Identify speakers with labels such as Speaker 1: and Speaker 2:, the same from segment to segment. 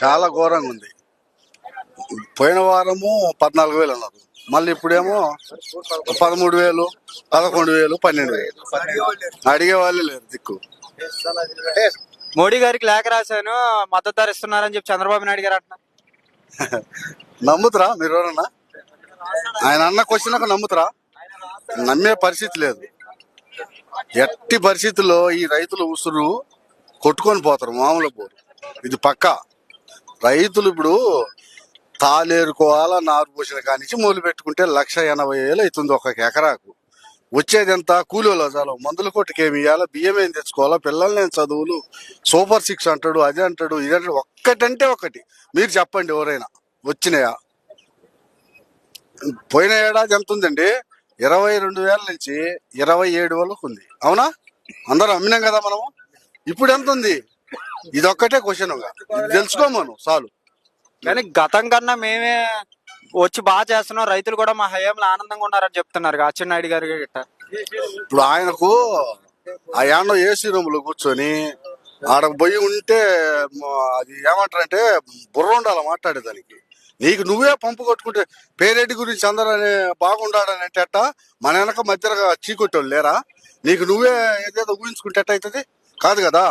Speaker 1: చాలా ఘోరంగా ఉంది. పోయిన వారము 14,000 అన్నారు, మళ్ళీ ఇప్పుడేమో 13,000, 11,000, 12,000. అడిగే వాళ్ళే లేరు దిక్కు.
Speaker 2: మోడీ గారికి లేఖ రాశాను, మద్దతు ధర ఇస్తున్నారని చెప్పి చంద్రబాబు నాయుడు గారు అంటున్నారు.
Speaker 1: నమ్ముతురా మీరు ఎవరన్నా? ఆయన అన్న క్వశ్చన్ నమ్ముతురా? నమ్మే పరిస్థితి లేదు. ఎట్టి పరిస్థితుల్లో ఈ రైతులు ఉసురు కొట్టుకొని పోతారు, మామూలు పోరు. ఇది పక్కా. రైతులు ఇప్పుడు తాళేరుకోవాలా, నారు పోసిన కానించి మొదలు పెట్టుకుంటే 1,80,000 అవుతుంది ఒక ఎకరాకు. వచ్చేది ఎంత? కూలీలో చాలా మందుల కొట్టుకు ఏమి ఇవ్వాలా, బియ్యం ఏం తెచ్చుకోవాలా, పిల్లల్ని ఏం చదువులు, సూపర్ 6 అంటాడు, అది అంటాడు, ఇది అంటాడు. ఒక్కటంటే ఒకటి మీరు చెప్పండి ఎవరైనా వచ్చినాయా? పోయిన ఏడాది ఎంత ఉందండి? 22,000 నుంచి 27,000 ఉంది. అవునా? అందరూ అమ్మినాం కదా మనము. ఇప్పుడు ఎంత ఉంది? ఇది ఒక్కటే క్వశ్చన్. ఇది తెలుసుకోమను చాలు.
Speaker 2: కానీ గతం కన్నా మేమే వచ్చి బాగా చేస్తున్నాం, రైతులు కూడా మా హయాంలో ఆనందంగా ఉన్నారని చెప్తున్నారు అచ్చెన్నాయుడు గారు గిట్ట.
Speaker 1: ఇప్పుడు ఆయనకు ఆ యాన్నో ఏసీ రూములో కూర్చొని ఆడకు పోయి ఉంటే అది ఏమంటారంటే బుర్ర ఉండాలి మాట్లాడేదానికి. నీకు నువ్వే పంపు కొట్టుకుంటే పేరెడ్డి గురించి అందరూ బాగుండాడని అంటే అట్ట మన వెనక మధ్యలో చీకొట్టోళ్ళు లేరా? నీకు నువ్వే ఏదేదో ఊహించుకుంటే ఎట్ట అవుతుంది? కాదు కదా.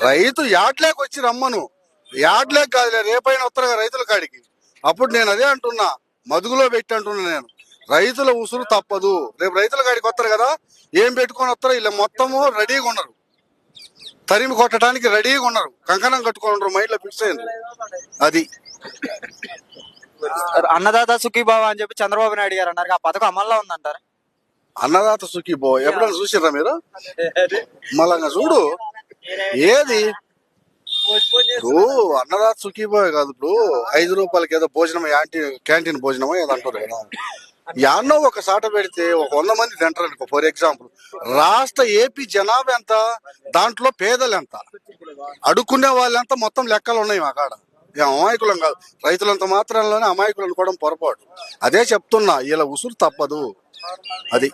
Speaker 1: రైతు యాడ్లేకి వచ్చి రమ్మను. యాడ్లేకి కాదులే, రేపైనా వస్తారు రైతుల కాడికి. అప్పుడు నేను అదే అంటున్నా, మదుగులో పెట్టి అంటున్నా నేను, రైతుల ఉసురు తప్పదు. రేపు రైతుల కాడికి వస్తారు కదా, ఏం పెట్టుకొని వస్తారో ఇలా మొత్తము రెడీగా ఉన్నారు, తరిమి కొట్టడానికి రెడీగా ఉన్నారు, కంకణం కట్టుకొని ఉండరు, మైండ్ లో ఫిక్స్ అయింది. అది
Speaker 2: అన్నదాత సుఖీభావ అని చెప్పి చంద్రబాబు నాయుడు గారు అన్నారు, ఆ పథకం అమల్లో ఉందంటారా?
Speaker 1: అన్నదాత సుఖీభవ ఎప్పుడైనా చూసిర్రా మీరు? మళ్ళా చూడు ఏది ఇప్పుడు అన్నదాత సుఖీభవ కాదు. ఇప్పుడు 5 రూపాయలకి ఏదో భోజనం, క్యాంటీన్ భోజనమో ఏదో అంటారు కదా. యాన్నో ఒక సాట పెడితే ఒక 100 మంది తింటారు అనుకో. ఫర్ ఎగ్జాంపుల్, రాష్ట్ర ఏపీ జనాభా ఎంత, దాంట్లో పేదలు ఎంత, అడుక్కునే వాళ్ళంతా, మొత్తం లెక్కలు ఉన్నాయి మా కాడ. అమాయకులం కాదు, రైతులంత మాత్రంలోనే అమాయకులు అనుకోవడం పొరపాటు. అదే చెప్తున్నా, ఇలా ఉసురు తప్పదు. అది